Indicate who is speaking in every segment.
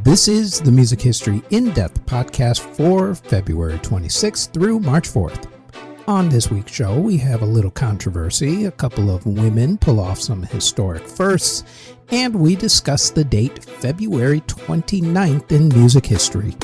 Speaker 1: This is the Music History In-Depth podcast for February 26th through March 4th. On this week's show, we have a little controversy, a couple of women pull off some historic firsts, and we discuss the date February 29th in music history.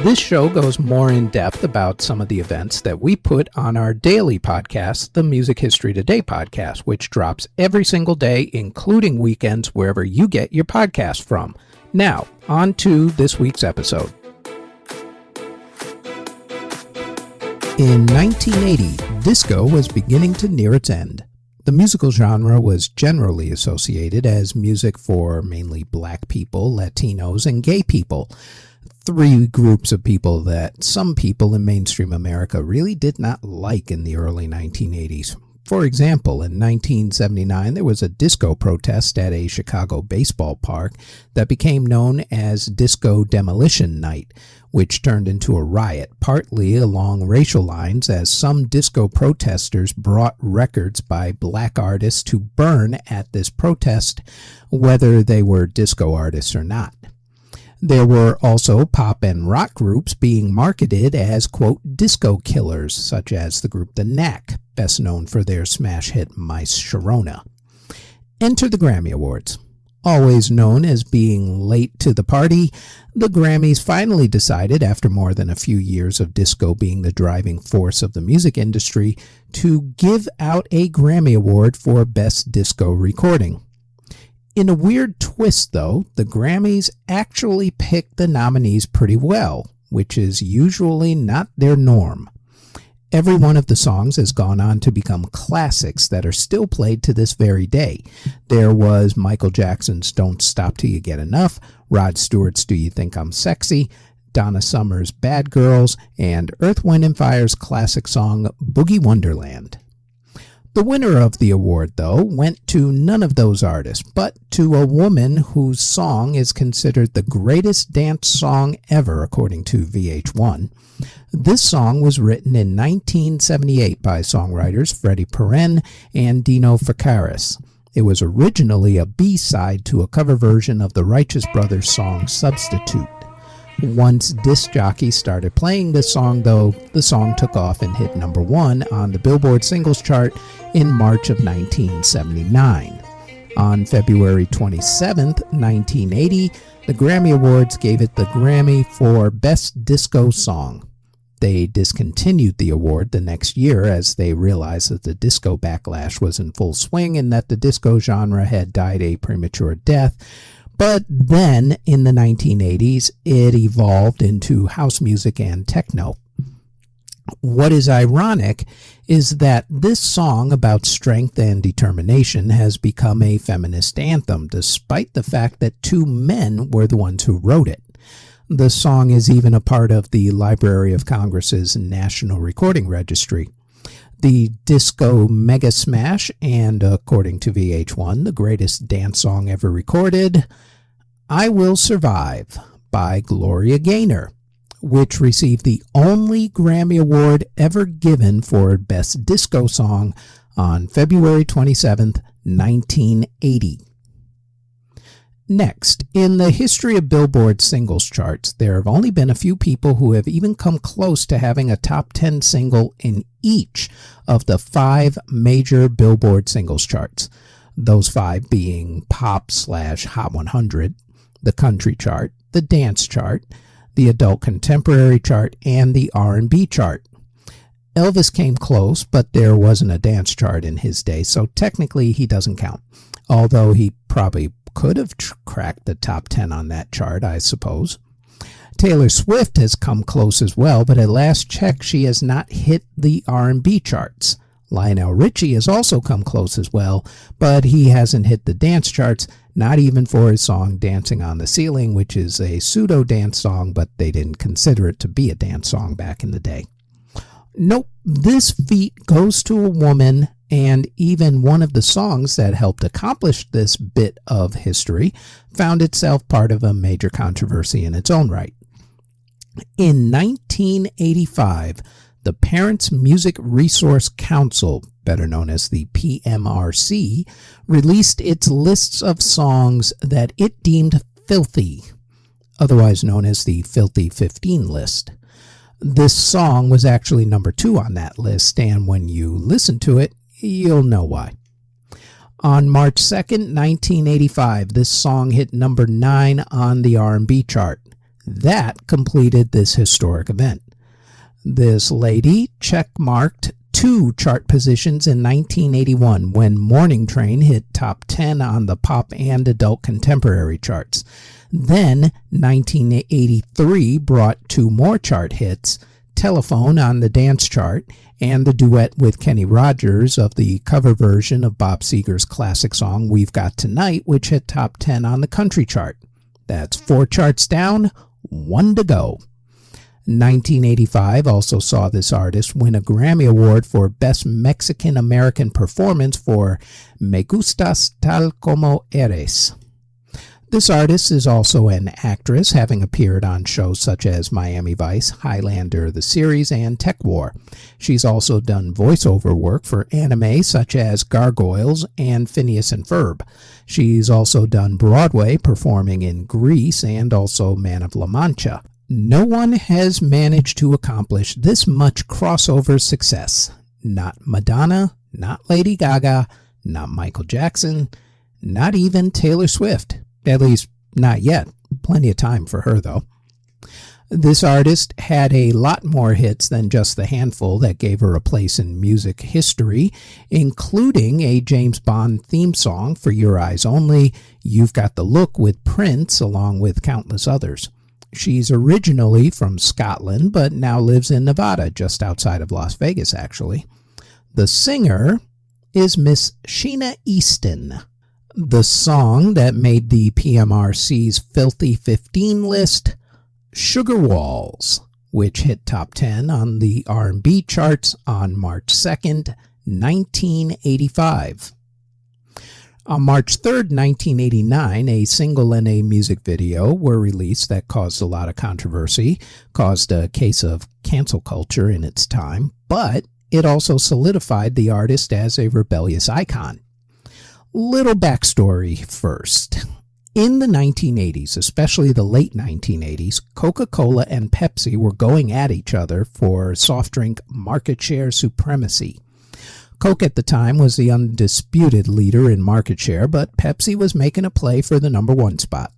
Speaker 1: This show goes more in depth about some of the events that we put on our daily podcast, the Music History Today podcast, which drops every single day, including weekends, wherever you get your podcast from. Now, on to this week's episode. In 1980, disco was beginning to near its end. The musical genre was generally associated as music for mainly black people, Latinos, and gay people. Three groups of people that some people in mainstream America really did not like in the early 1980s. For example, in 1979, there was a disco protest at a Chicago baseball park that became known as Disco Demolition Night, which turned into a riot, partly along racial lines, as some disco protesters brought records by black artists to burn at this protest, whether they were disco artists or not. There were also pop and rock groups being marketed as, quote, disco killers, such as the group The Knack, best known for their smash hit My Sharona. Enter the Grammy Awards. Always known as being late to the party, the Grammys finally decided, after more than a few years of disco being the driving force of the music industry, to give out a Grammy Award for Best Disco Recording. In a weird twist, though, the Grammys actually picked the nominees pretty well, which is usually not their norm. Every one of the songs has gone on to become classics that are still played to this very day. There was Michael Jackson's Don't Stop Till You Get Enough, Rod Stewart's Do You Think I'm Sexy, Donna Summer's Bad Girls, and Earth, Wind & Fire's classic song Boogie Wonderland. The winner of the award, though, went to none of those artists, but to a woman whose song is considered the greatest dance song ever, according to VH1. This song was written in 1978 by songwriters Freddie Perren and Dino Fakaris. It was originally a B-side to a cover version of the Righteous Brothers song Substitute. Once disc jockeys started playing this song, though, the song took off and hit number 1 on the Billboard Singles Chart in March of 1979. On February 27, 1980, the Grammy Awards gave it the Grammy for Best Disco Song. They discontinued the award the next year as they realized that the disco backlash was in full swing and that the disco genre had died a premature death. But then, in the 1980s, it evolved into house music and techno. What is ironic is that this song about strength and determination has become a feminist anthem, despite the fact that two men were the ones who wrote it. The song is even a part of the Library of Congress's National Recording Registry. The disco mega smash, and according to VH1, the greatest dance song ever recorded, I Will Survive by Gloria Gaynor, which received the only Grammy Award ever given for Best Disco Song on February 27, 1980. Next, in the history of Billboard singles charts, there have only been a few people who have even come close to having a top 10 single in each of the 5 major Billboard singles charts. Those 5 being Pop/Hot 100, the Country Chart, the Dance Chart, the Adult Contemporary Chart, and the R&B Chart. Elvis came close, but there wasn't a dance chart in his day, so technically he doesn't count, although he probably could have cracked the top 10 on that chart, I suppose. Taylor Swift has come close as well, but at last check, she has not hit the R&B charts. Lionel Richie has also come close as well, but he hasn't hit the dance charts, not even for his song Dancing on the Ceiling, which is a pseudo-dance song, but they didn't consider it to be a dance song back in the day. Nope, this feat goes to a woman, and even one of the songs that helped accomplish this bit of history found itself part of a major controversy in its own right. In 1985, the Parents Music Resource Council, better known as the PMRC, released its lists of songs that it deemed filthy, otherwise known as the Filthy 15 list. This song was actually number 2 on that list, and when you listen to it, you'll know why. On March 2nd, 1985, this song hit number 9 on the R&B chart. That completed this historic event. This lady checkmarked 2 chart positions in 1981 when Morning Train hit top 10 on the pop and adult contemporary charts. Then 1983 brought 2 more chart hits, Telephone on the dance chart and the duet with Kenny Rogers of the cover version of Bob Seger's classic song We've Got Tonight, which hit top 10 on the country chart. That's 4 charts down, 1 to go. 1985 also saw this artist win a Grammy Award for Best Mexican-American Performance for Me Gustas Tal Como Eres. This artist is also an actress, having appeared on shows such as Miami Vice, Highlander the series, and Tech War. She's also done voiceover work for anime such as Gargoyles and Phineas and Ferb. She's also done Broadway, performing in Grease and also Man of La Mancha. No one has managed to accomplish this much crossover success. Not Madonna, not Lady Gaga, not Michael Jackson, not even Taylor Swift. At least, not yet. Plenty of time for her, though. This artist had a lot more hits than just the handful that gave her a place in music history, including a James Bond theme song for Your Eyes Only, You've Got the Look with Prince, along with countless others. She's originally from Scotland, but now lives in Nevada, just outside of Las Vegas, actually. The singer is Miss Sheena Easton. The song that made the PMRC's Filthy 15 list, Sugar Walls, which hit top 10 on the R&B charts on March 2nd, 1985. On March 3rd, 1989, a single and a music video were released that caused a lot of controversy, caused a case of cancel culture in its time, but it also solidified the artist as a rebellious icon. Little backstory first. In the 1980s, especially the late 1980s, Coca-Cola and Pepsi were going at each other for soft drink market share supremacy. Coke at the time was the undisputed leader in market share, but Pepsi was making a play for the number 1 spot.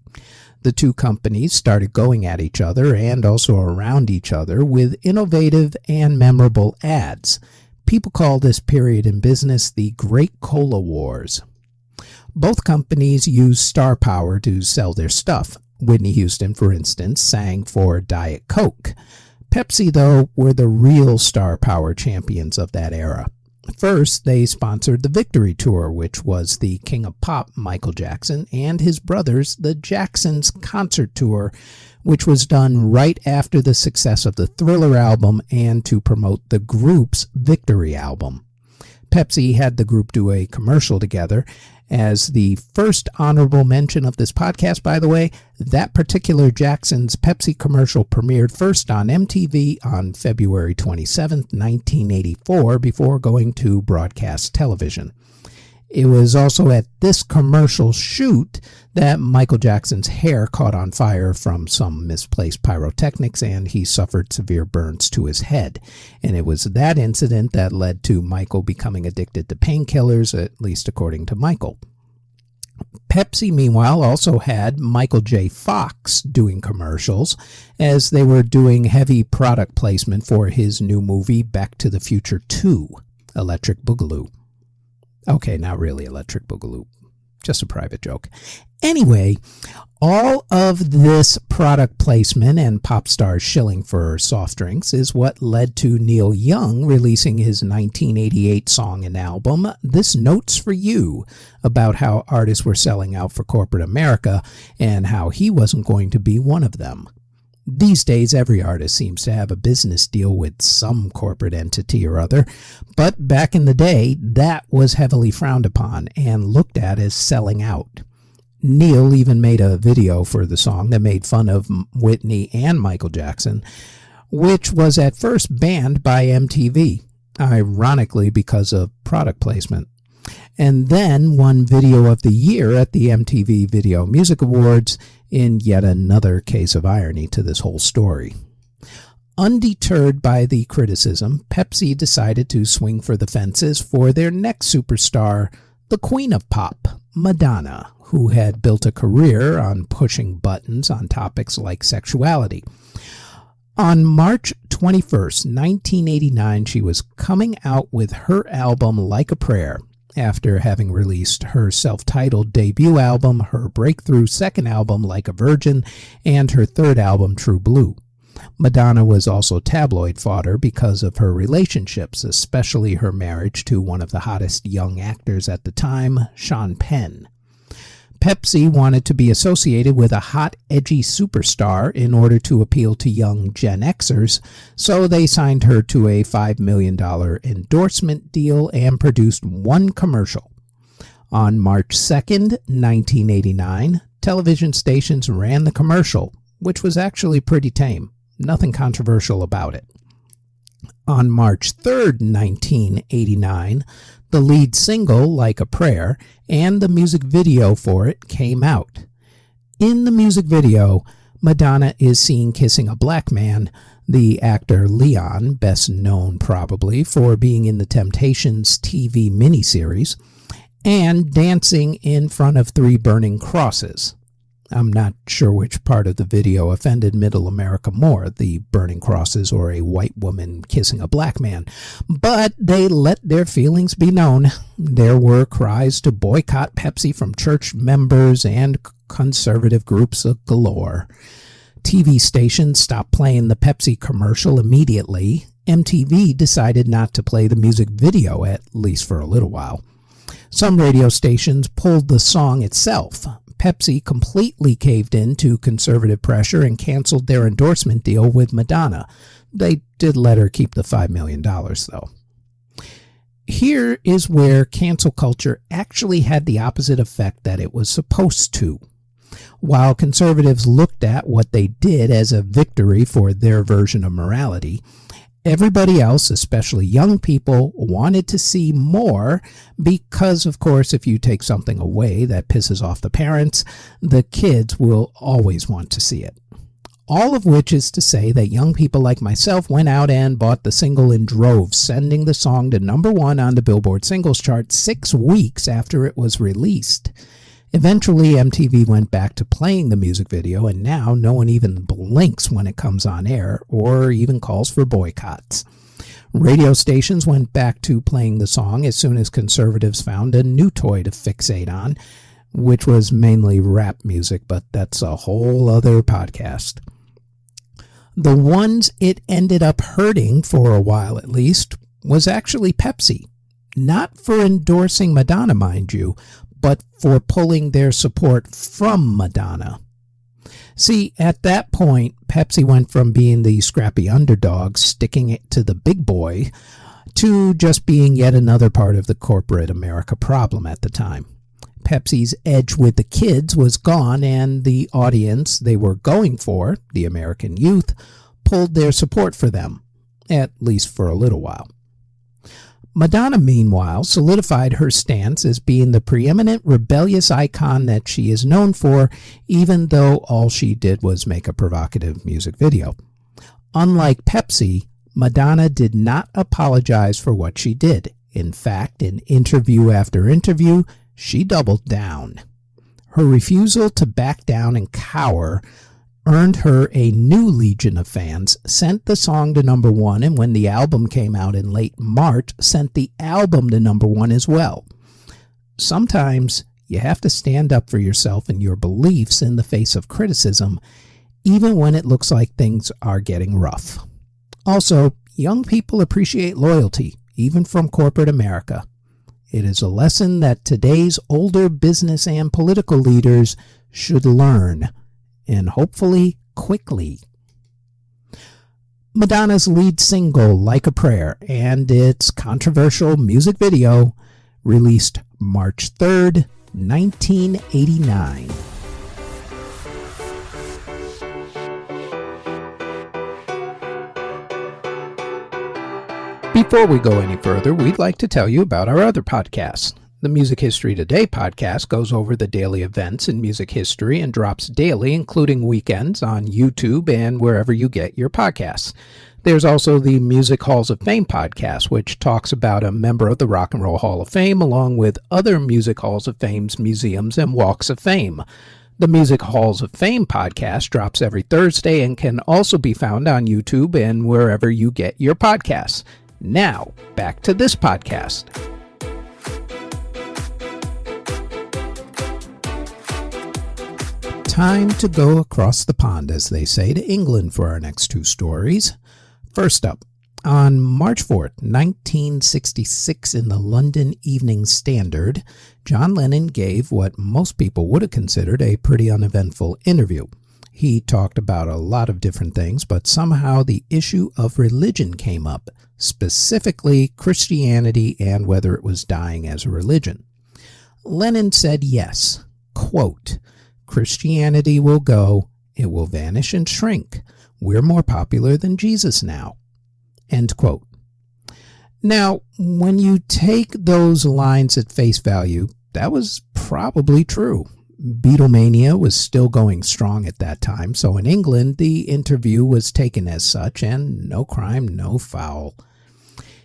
Speaker 1: The 2 companies started going at each other and also around each other with innovative and memorable ads. People call this period in business the Great Cola Wars. Both companies used star power to sell their stuff. Whitney Houston, for instance, sang for Diet Coke. Pepsi, though, were the real star power champions of that era. First, they sponsored the Victory Tour, which was the King of Pop, Michael Jackson, and his brothers, the Jacksons Concert Tour, which was done right after the success of the Thriller album and to promote the group's Victory album. Pepsi had the group do a commercial together. As the first honorable mention of this podcast, by the way, that particular Jackson's Pepsi commercial premiered first on MTV on February 27, 1984, before going to broadcast television. It was also at this commercial shoot that Michael Jackson's hair caught on fire from some misplaced pyrotechnics and he suffered severe burns to his head. And it was that incident that led to Michael becoming addicted to painkillers, at least according to Michael. Pepsi, meanwhile, also had Michael J. Fox doing commercials as they were doing heavy product placement for his new movie Back to the Future 2, Electric Boogaloo. Okay, not really Electric Boogaloo. Just a private joke. Anyway, all of this product placement and pop stars shilling for soft drinks is what led to Neil Young releasing his 1988 song and album, This Note's for You, about how artists were selling out for corporate America and how he wasn't going to be one of them. These days, every artist seems to have a business deal with some corporate entity or other, but back in the day, that was heavily frowned upon and looked at as selling out. Neil even made a video for the song that made fun of Whitney and Michael Jackson, which was at first banned by MTV, ironically because of product placement, and then won Video of the Year at the MTV Video Music Awards in yet another case of irony to this whole story. Undeterred by the criticism, Pepsi decided to swing for the fences for their next superstar, the Queen of Pop, Madonna, who had built a career on pushing buttons on topics like sexuality. On March 21st, 1989, she was coming out with her album Like a Prayer, after having released her self-titled debut album, her breakthrough second album Like a Virgin, and her third album True Blue. Madonna was also tabloid fodder because of her relationships, especially her marriage to one of the hottest young actors at the time, Sean Penn. Pepsi wanted to be associated with a hot, edgy superstar in order to appeal to young Gen Xers, so they signed her to a $5 million endorsement deal and produced one commercial. On March 2nd, 1989, television stations ran the commercial, which was actually pretty tame. Nothing controversial about it. On March 3rd, 1989, the lead single, Like a Prayer, and the music video for it came out. In the music video, Madonna is seen kissing a black man, the actor Leon, best known probably for being in the Temptations TV miniseries, and dancing in front of 3 burning crosses. I'm not sure which part of the video offended Middle America more, the burning crosses or a white woman kissing a black man, but they let their feelings be known. There were cries to boycott Pepsi from church members and conservative groups galore. TV stations stopped playing the Pepsi commercial immediately. MTV decided not to play the music video, at least for a little while. Some radio stations pulled the song itself. Pepsi completely caved in to conservative pressure and canceled their endorsement deal with Madonna. They did let her keep the $5 million, though. Here is where cancel culture actually had the opposite effect that it was supposed to. While conservatives looked at what they did as a victory for their version of morality, everybody else, especially young people, wanted to see more because, of course, if you take something away that pisses off the parents, the kids will always want to see it. All of which is to say that young people like myself went out and bought the single in droves, sending the song to #1 on the Billboard singles chart 6 weeks after it was released. Eventually, MTV went back to playing the music video, and now no one even blinks when it comes on air or even calls for boycotts. Radio stations went back to playing the song as soon as conservatives found a new toy to fixate on, which was mainly rap music, but that's a whole other podcast. The ones it ended up hurting, for a while at least, was actually Pepsi. Not for endorsing Madonna, mind you, but for pulling their support from Madonna. See, at that point, Pepsi went from being the scrappy underdog sticking it to the big boy to just being yet another part of the corporate America problem at the time. Pepsi's edge with the kids was gone, and the audience they were going for, the American youth, pulled their support for them, at least for a little while. Madonna, meanwhile, solidified her stance as being the preeminent rebellious icon that she is known for, even though all she did was make a provocative music video. Unlike Pepsi, Madonna did not apologize for what she did. In fact, in interview after interview, she doubled down. Her refusal to back down and cower earned her a new legion of fans, sent the song to #1, and when the album came out in late March, sent the album to #1 as well. Sometimes you have to stand up for yourself and your beliefs in the face of criticism, even when it looks like things are getting rough. Also, young people appreciate loyalty, even from corporate America. It is a lesson that today's older business and political leaders should learn, and hopefully quickly. Madonna's lead single, Like a Prayer, and its controversial music video, released March 3rd, 1989. Before we go any further, we'd like to tell you about our other podcasts. The Music History Today podcast goes over the daily events in music history and drops daily, including weekends, on YouTube and wherever you get your podcasts. There's also the Music Halls of Fame podcast, which talks about a member of the Rock and Roll Hall of Fame, along with other Music Halls of Fame's museums and walks of fame. The Music Halls of Fame podcast drops every Thursday and can also be found on YouTube and wherever you get your podcasts. Now, back to this podcast. Time to go across the pond, as they say, to England for our next two stories. First up, on March 4th, 1966, in the London Evening Standard, John Lennon gave what most people would have considered a pretty uneventful interview. He talked about a lot of different things, but somehow the issue of religion came up, specifically Christianity and whether it was dying as a religion. Lennon said yes, quote, "Christianity will go, it will vanish and shrink. We're more popular than Jesus now." End quote. Now, when you take those lines at face value, that was probably true. Beatlemania was still going strong at that time, so in England, the interview was taken as such, and no crime, no foul.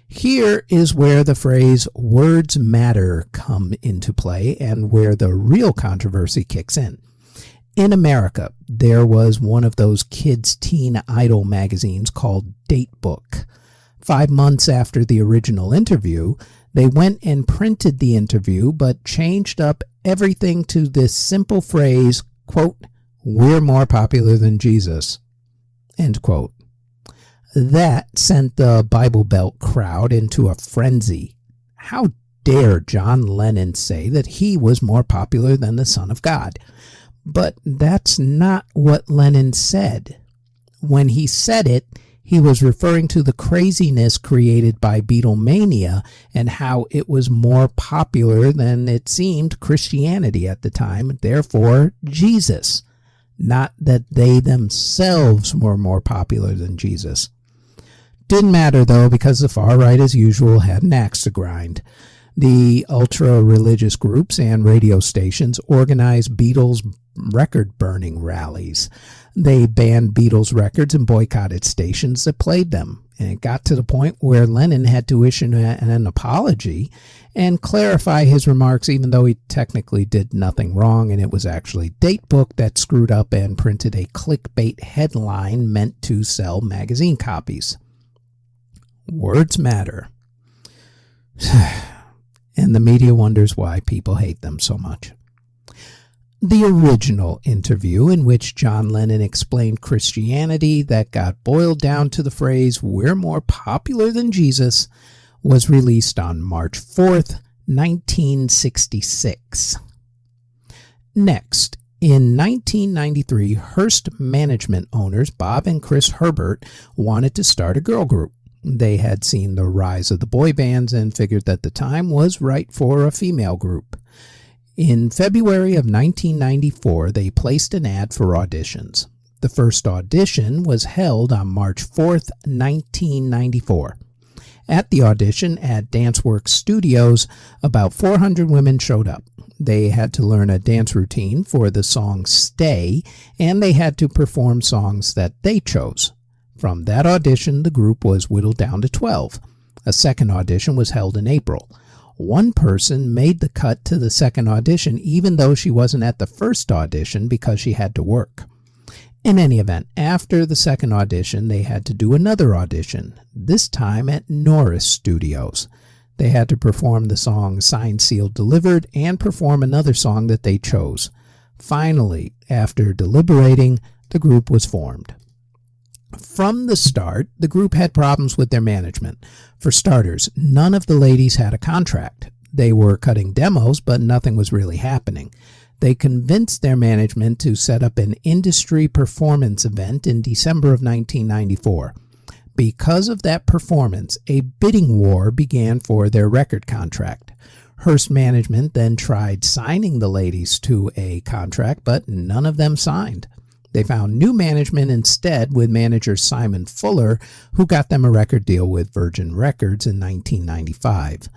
Speaker 1: Here is where the phrase "words matter" come into play and where the real controversy kicks in. In America, there was one of those kids' teen idol magazines called Datebook. 5 months after the original interview, they went and printed the interview but changed up everything to this simple phrase, quote, "We're more popular than Jesus," end quote. That sent the Bible Belt crowd into a frenzy. How dare John Lennon say that he was more popular than the Son of God? But that's not what Lennon said. When he said it, he was referring to the craziness created by Beatlemania and how it was more popular than it seemed Christianity at the time, therefore Jesus. Not that they themselves were more popular than Jesus. Didn't matter, though, because the far right, as usual, had an axe to grind. The ultra-religious groups and radio stations organized Beatles record-burning rallies. They banned Beatles records and boycotted stations that played them. And it got to the point where Lennon had to issue an apology and clarify his remarks, even though he technically did nothing wrong, and it was actually Datebook that screwed up and printed a clickbait headline meant to sell magazine copies. Words matter. And the media wonders why people hate them so much. The original interview, in which John Lennon explained Christianity that got boiled down to the phrase, "We're more popular than Jesus," was released on March 4th, 1966. Next, in 1993, Hearst management owners Bob and Chris Herbert wanted to start a girl group. They had seen the rise of the boy bands and figured that the time was right for a female group. In February of 1994, they placed an ad for auditions. The first audition was held on March 4th, 1994. At the audition at Danceworks Studios, about 400 women showed up. They had to learn a dance routine for the song Stay, and they had to perform songs that they chose. From that audition, the group was whittled down to 12. A second audition was held in April. One person made the cut to the second audition, even though she wasn't at the first audition because she had to work. In any event, after the second audition, they had to do another audition, this time at Norris Studios. They had to perform the song Signed, Sealed, Delivered and perform another song that they chose. Finally, after deliberating, the group was formed. From the start, the group had problems with their management. For starters, none of the ladies had a contract. They were cutting demos, but nothing was really happening. They convinced their management to set up an industry performance event in December of 1994. Because of that performance, a bidding war began for their record contract. Hearst management then tried signing the ladies to a contract, but none of them signed. They found new management instead with manager Simon Fuller, who got them a record deal with Virgin Records in 1995.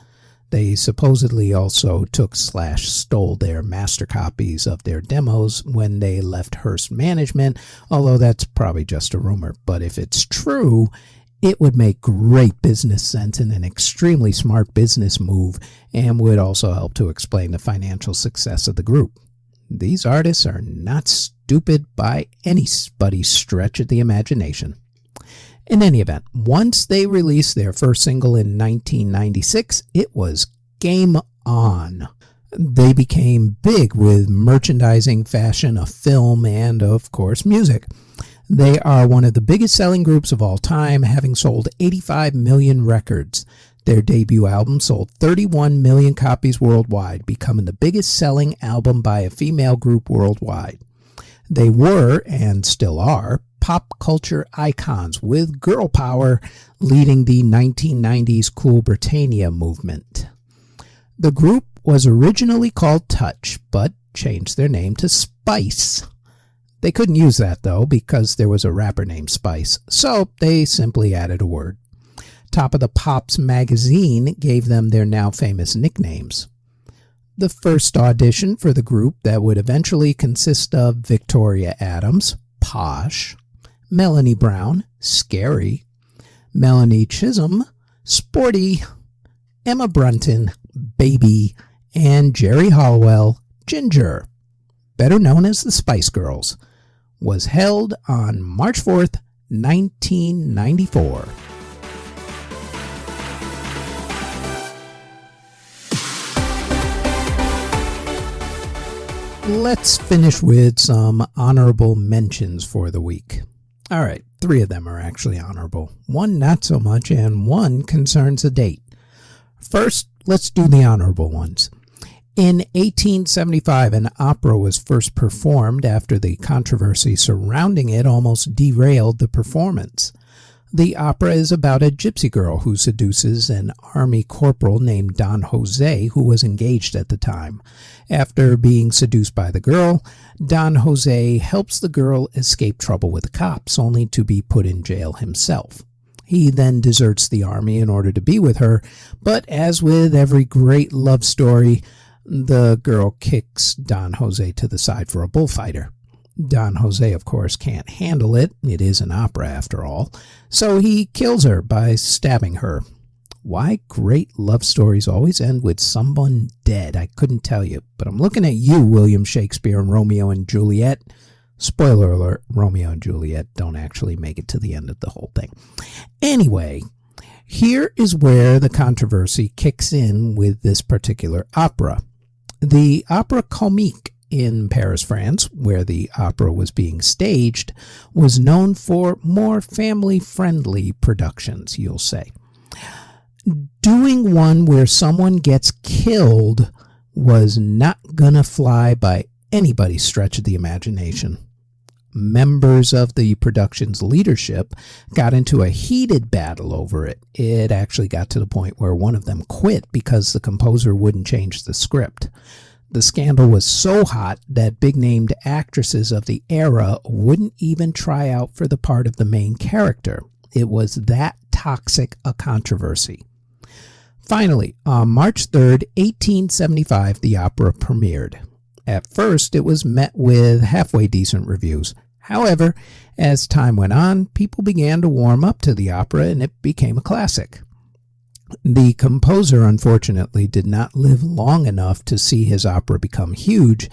Speaker 1: They supposedly also took/stole their master copies of their demos when they left Hearst Management, although that's probably just a rumor. But if it's true, it would make great business sense and an extremely smart business move, and would also help to explain the financial success of the group. These artists are not stupid by anybody's stretch of the imagination. In any event, once they released their first single in 1996, it was game on. They became big with merchandising, fashion, a film, and, of course, music. They are one of the biggest selling groups of all time, having sold 85 million records. Their debut album sold 31 million copies worldwide, becoming the biggest selling album by a female group worldwide. They were, and still are, pop culture icons with girl power leading the 1990s Cool Britannia movement. The group was originally called Touch, but changed their name to Spice. They couldn't use that, though, because there was a rapper named Spice, so they simply added a word. Top of the Pops magazine gave them their now famous nicknames. The first audition for the group that would eventually consist of Victoria Adams, Posh, Melanie Brown, Scary, Melanie Chisholm, Sporty, Emma Brunton, Baby, and Jerry Halliwell, Ginger, better known as the Spice Girls, was held on March 4th, 1994. Let's finish with some honorable mentions for the week. All right, 3 of them are actually honorable. 1 not so much, and 1 concerns a date. First, let's do the honorable ones. In 1875, an opera was first performed after the controversy surrounding it almost derailed the performance. The opera is about a gypsy girl who seduces an army corporal named Don Jose, who was engaged at the time. After being seduced by the girl, Don Jose helps the girl escape trouble with the cops, only to be put in jail himself. He then deserts the army in order to be with her, but as with every great love story, the girl kicks Don Jose to the side for a bullfighter. Don Jose, of course, can't handle it. It is an opera, after all. So he kills her by stabbing her. Why great love stories always end with someone dead, I couldn't tell you. But I'm looking at you, William Shakespeare and Romeo and Juliet. Spoiler alert, Romeo and Juliet don't actually make it to the end of the whole thing. Anyway, here is where the controversy kicks in with this particular opera. The Opera Comique in Paris, France, where the opera was being staged, was known for more family-friendly productions, you'll say. Doing one where someone gets killed was not gonna fly by anybody's stretch of the imagination. Members of the production's leadership got into a heated battle over it. It actually got to the point where one of them quit because the composer wouldn't change the script. The scandal was so hot that big-named actresses of the era wouldn't even try out for the part of the main character. It was that toxic a controversy. Finally, on March 3rd, 1875, the opera premiered. At first, it was met with halfway decent reviews. However, as time went on, people began to warm up to the opera and it became a classic. The composer, unfortunately, did not live long enough to see his opera become huge,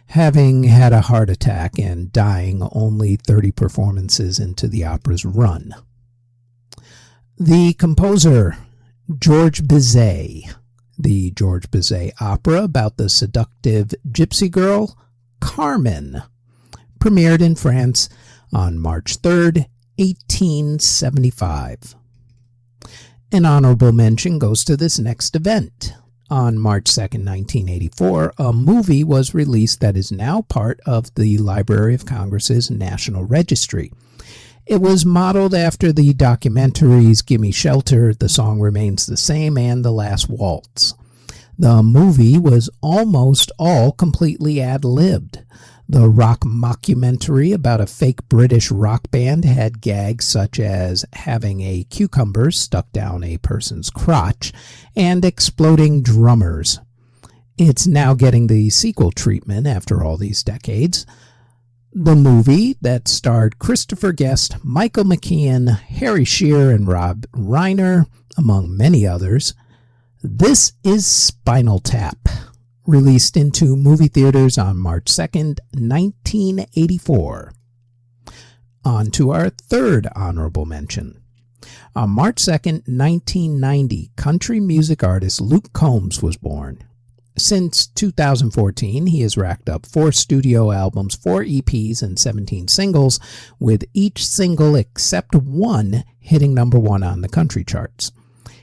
Speaker 1: having had a heart attack and dying only 30 performances into the opera's run. The composer, George Bizet. The George Bizet opera about the seductive gypsy girl, Carmen, premiered in France on March 3rd, 1875. An honorable mention goes to this next event. On March 2nd, 1984, a movie was released that is now part of the Library of Congress's National Registry. It was modeled after the documentaries Gimme Shelter, The Song Remains the Same, and The Last Waltz. The movie was almost all completely ad-libbed. The rock mockumentary about a fake British rock band had gags such as having a cucumber stuck down a person's crotch and exploding drummers. It's now getting the sequel treatment after all these decades. The movie that starred Christopher Guest, Michael McKean, Harry Shearer, and Rob Reiner, among many others. This is Spinal Tap, released into movie theaters on March 2nd, 1984. On to our third honorable mention. On March 2nd, 1990, country music artist Luke Combs was born. Since 2014, he has racked up 4 studio albums, 4 EPs, and 17 singles, with each single except one hitting number 1 on the country charts.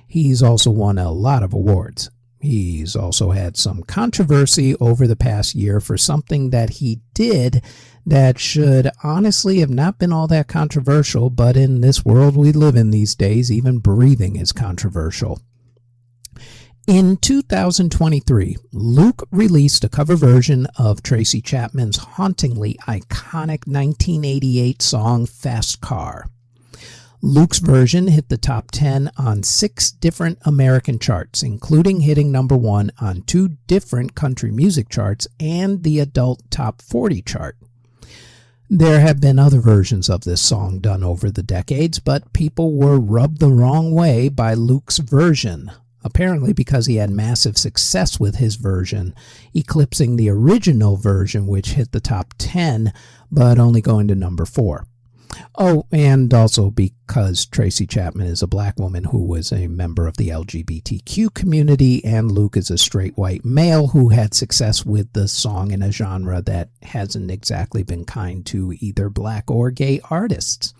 Speaker 1: He's also won a lot of awards. He's also had some controversy over the past year for something that he did that should honestly have not been all that controversial, but in this world we live in these days, even breathing is controversial. In 2023, Luke released a cover version of Tracy Chapman's hauntingly iconic 1988 song Fast Car. Luke's version hit the top 10 on 6 different American charts, including hitting number 1 on 2 different country music charts and the adult top 40 chart. There have been other versions of this song done over the decades, but people were rubbed the wrong way by Luke's version, apparently because he had massive success with his version, eclipsing the original version, which hit the top 10, but only going to number 4. Oh, and also because Tracy Chapman is a black woman who was a member of the LGBTQ community, and Luke is a straight white male who had success with the song in a genre that hasn't exactly been kind to either black or gay artists.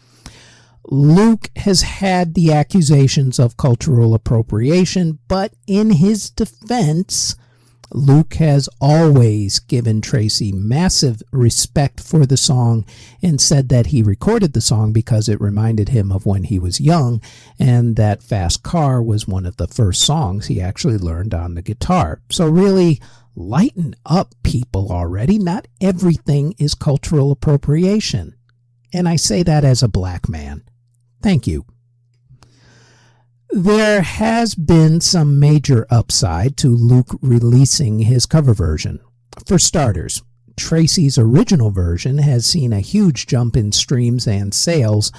Speaker 1: Luke has had the accusations of cultural appropriation, but in his defense, Luke has always given Tracy massive respect for the song and said that he recorded the song because it reminded him of when he was young, and that Fast Car was one of the first songs he actually learned on the guitar. So really, lighten up, people, already. Not everything is cultural appropriation. And I say that as a black man. Thank you. There has been some major upside to Luke releasing his cover version. For starters, Tracy's original version has seen a huge jump in streams and sales,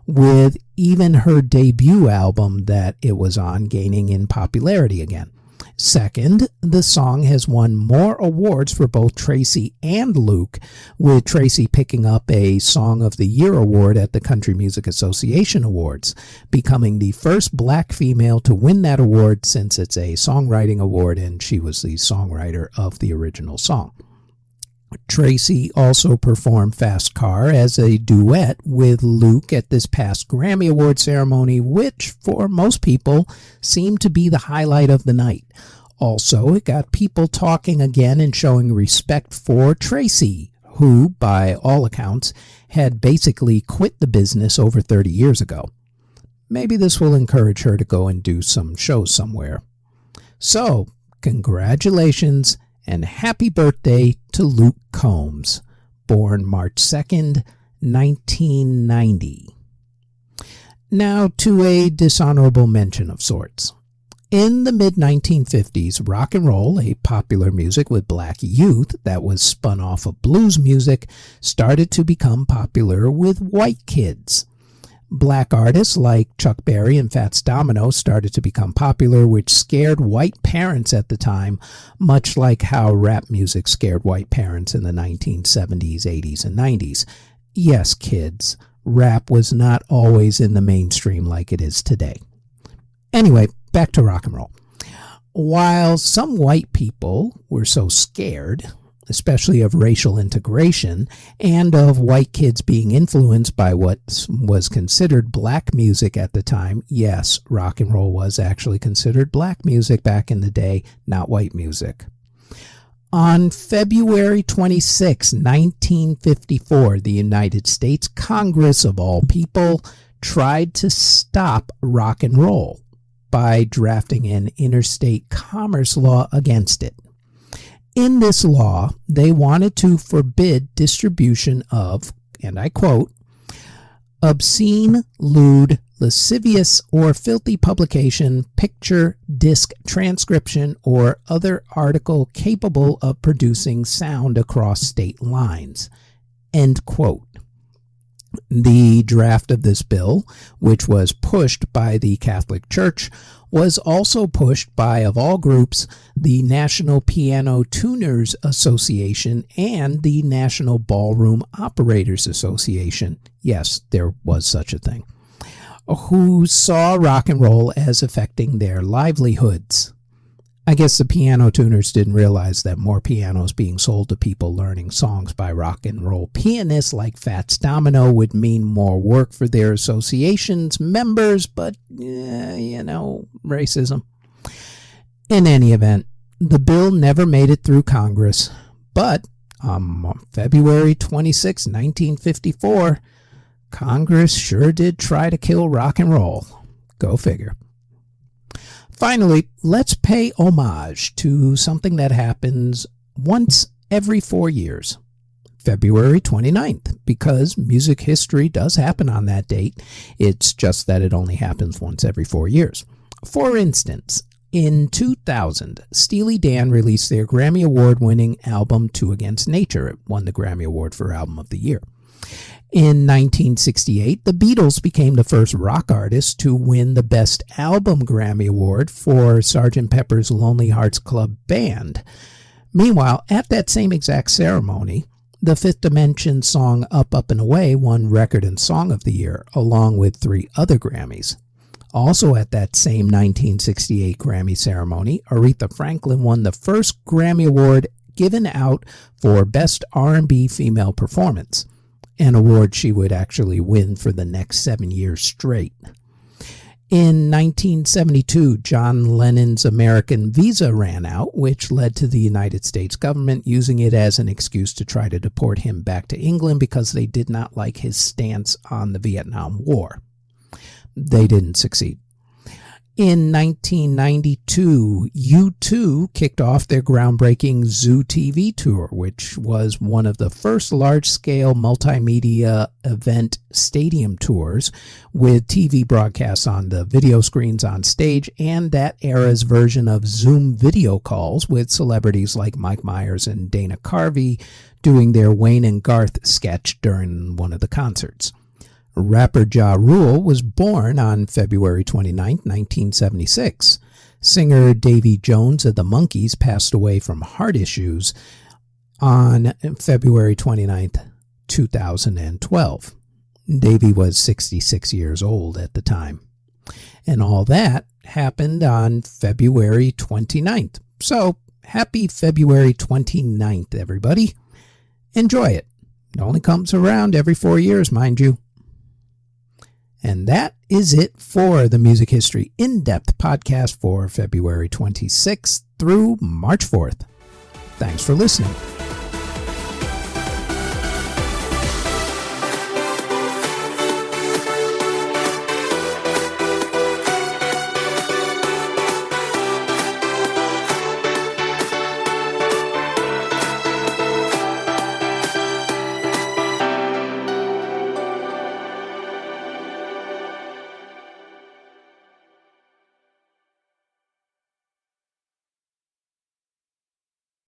Speaker 1: with even her debut album that it was on gaining in popularity again. Second, the song has won more awards for both Tracy and Luke, with Tracy picking up a Song of the Year award at the Country Music Association Awards, becoming the first black female to win that award since it's a songwriting award and she was the songwriter of the original song. Tracy also performed Fast Car as a duet with Luke at this past Grammy Award ceremony, which for most people seemed to be the highlight of the night. Also, it got people talking again and showing respect for Tracy, who, by all accounts, had basically quit the business over 30 years ago. Maybe this will encourage her to go and do some shows somewhere. So, congratulations and happy birthday to Luke Combs, born March 2nd, 1990. Now to a dishonorable mention of sorts. In the mid-1950s, rock and roll, a popular music with black youth that was spun off of blues music, started to become popular with white kids. Black artists like Chuck Berry and Fats Domino started to become popular, which scared white parents at the time, much like how rap music scared white parents in the 1970s, 80s, and 90s. Yes, kids, rap was not always in the mainstream like it is today. Anyway, back to rock and roll. While some white people were so scared, especially of racial integration, and of white kids being influenced by what was considered black music at the time. Yes, rock and roll was actually considered black music back in the day, not white music. On February 26, 1954, the United States Congress, of all people, tried to stop rock and roll by drafting an interstate commerce law against it. In this law, they wanted to forbid distribution of, and I quote, obscene, lewd, lascivious, or filthy publication, picture, disc, transcription, or other article capable of producing sound across state lines. End quote. The draft of this bill, which was pushed by the Catholic Church, was also pushed by, of all groups, the National Piano Tuners Association and the National Ballroom Operators Association. Yes, there was such a thing, who saw rock and roll as affecting their livelihoods. I guess the piano tuners didn't realize that more pianos being sold to people learning songs by rock and roll pianists like Fats Domino would mean more work for their association's members, but, racism. In any event, the bill never made it through Congress, but on February 26, 1954, Congress sure did try to kill rock and roll. Go figure. Finally, let's pay homage to something that happens once every 4 years, February 29th, because music history does happen on that date. It's just that it only happens once every 4 years. For instance, in 2000, Steely Dan released their Grammy Award-winning album Two Against Nature. It won the Grammy Award for Album of the Year. In 1968, the Beatles became the first rock artists to win the Best Album Grammy Award for Sgt. Pepper's Lonely Hearts Club Band. Meanwhile, at that same exact ceremony, the Fifth Dimension song Up, Up and Away won Record and Song of the Year, along with 3 other Grammys. Also at that same 1968 Grammy ceremony, Aretha Franklin won the first Grammy Award given out for Best R&B Female Performance, an award she would actually win for the next 7 years straight. In 1972, John Lennon's American visa ran out, which led to the United States government using it as an excuse to try to deport him back to England because they did not like his stance on the Vietnam War. They didn't succeed. In 1992, U2 kicked off their groundbreaking Zoo TV tour, which was one of the first large-scale multimedia event stadium tours with TV broadcasts on the video screens on stage and that era's version of Zoom video calls with celebrities like Mike Myers and Dana Carvey doing their Wayne and Garth sketch during one of the concerts. Rapper Ja Rule was born on February 29, 1976. Singer Davy Jones of the Monkees passed away from heart issues on February 29, 2012. Davy was 66 years old at the time. And all that happened on February 29th. So, happy February 29th, everybody. Enjoy it. It only comes around every 4 years, mind you. And that is it for the Music History In-Depth podcast for February 26th through March 4th. Thanks for listening.